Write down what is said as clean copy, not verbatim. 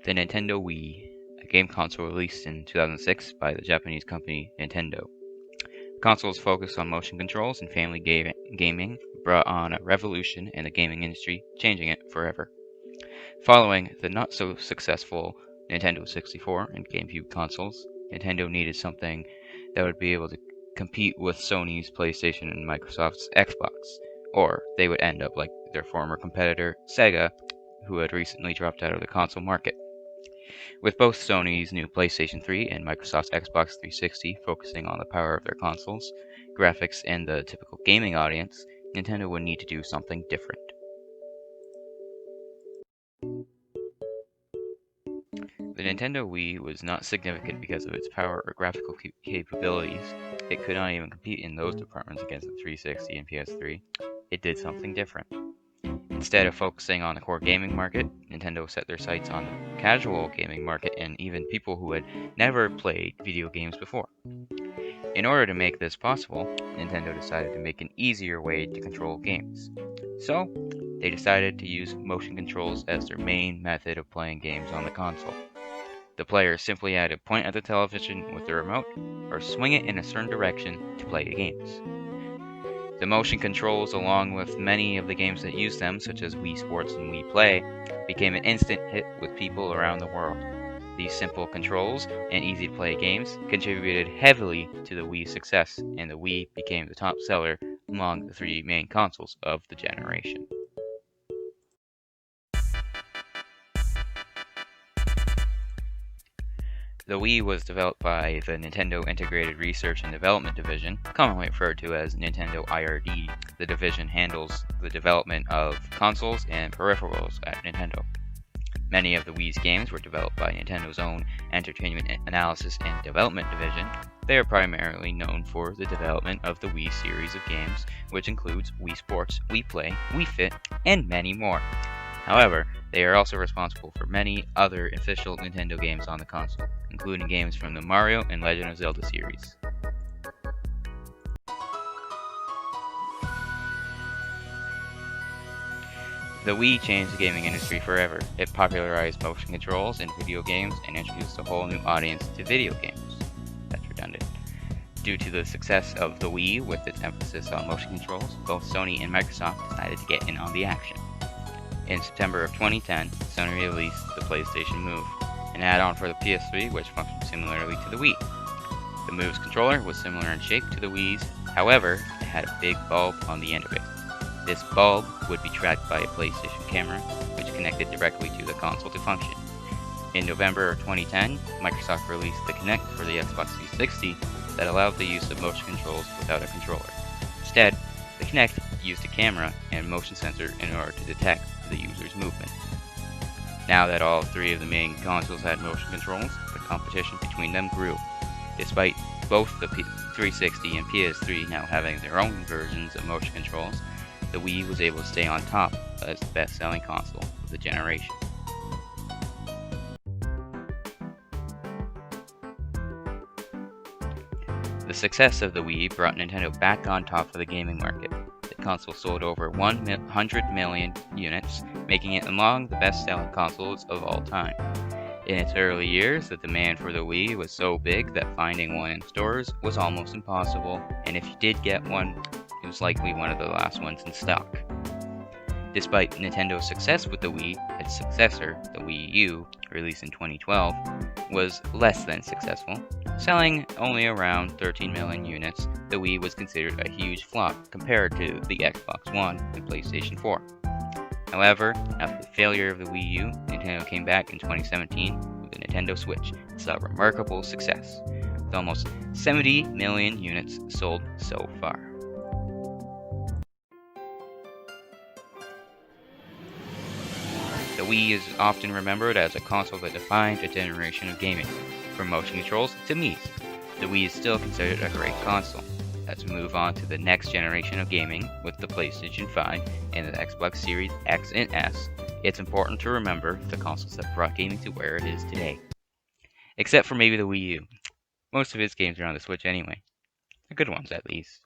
The Nintendo Wii, a game console released in 2006 by the Japanese company Nintendo. The console's focus on motion controls and family gaming brought on a revolution in the gaming industry, changing it forever. Following the not-so-successful Nintendo 64 and GameCube consoles, Nintendo needed something that would be able to compete with Sony's PlayStation and Microsoft's Xbox, or they would end up like their former competitor, Sega, who had recently dropped out of the console market. With both Sony's new PlayStation 3 and Microsoft's Xbox 360 focusing on the power of their consoles, graphics, and the typical gaming audience, Nintendo would need to do something different. The Nintendo Wii was not significant because of its power or graphical capabilities. It could not even compete in those departments against the 360 and PS3. It did something different. Instead of focusing on the core gaming market, Nintendo set their sights on the casual gaming market and even people who had never played video games before. In order to make this possible, Nintendo decided to make an easier way to control games. So, they decided to use motion controls as their main method of playing games on the console. The player simply had to point at the television with the remote or swing it in a certain direction to play the games. The motion controls, along with many of the games that use them, such as Wii Sports and Wii Play, became an instant hit with people around the world. These simple controls and easy-to-play games contributed heavily to the Wii's success, and the Wii became the top seller among the three main consoles of the generation. The Wii was developed by the Nintendo Integrated Research and Development Division, commonly referred to as Nintendo IRD. The division handles the development of consoles and peripherals at Nintendo. Many of the Wii's games were developed by Nintendo's own Entertainment Analysis and Development Division. They are primarily known for the development of the Wii series of games, which includes Wii Sports, Wii Play, Wii Fit, and many more. However, they are also responsible for many other official Nintendo games on the console, including games from the Mario and Legend of Zelda series. The Wii changed the gaming industry forever. It popularized motion controls in video games and introduced a whole new audience to video games. That's redundant. Due to the success of the Wii with its emphasis on motion controls, both Sony and Microsoft decided to get in on the action. In September of 2010, Sony released the PlayStation Move, an add-on for the PS3 which functioned similarly to the Wii. The Move's controller was similar in shape to the Wii's, however, it had a big bulb on the end of it. This bulb would be tracked by a PlayStation camera, which connected directly to the console to function. In November of 2010, Microsoft released the Kinect for the Xbox 360 that allowed the use of motion controls without a controller. Instead, the Kinect used a camera and motion sensor in order to detect the user's movement. Now that all three of the main consoles had motion controls, the competition between them grew. Despite both the 360 and PS3 now having their own versions of motion controls, the Wii was able to stay on top as the best-selling console of the generation. The success of the Wii brought Nintendo back on top of the gaming market. The console sold over 100 million units, making it among the best-selling consoles of all time. In its early years, the demand for the Wii was so big that finding one in stores was almost impossible, and if you did get one, it was likely one of the last ones in stock. Despite Nintendo's success with the Wii, its successor, the Wii U, released in 2012, was less than successful. Selling only around 13 million units, the Wii was considered a huge flop compared to the Xbox One and PlayStation 4. However, after the failure of the Wii U, Nintendo came back in 2017 with the Nintendo Switch and saw remarkable success, with almost 70 million units sold so far. The Wii is often remembered as a console that defined a generation of gaming, from motion controls to Mii's. The Wii is still considered a great console. As we move on to the next generation of gaming with the PlayStation 5 and the Xbox Series X and S, it's important to remember the consoles that brought gaming to where it is today. Except for maybe the Wii U. Most of its games are on the Switch anyway. The good ones, at least.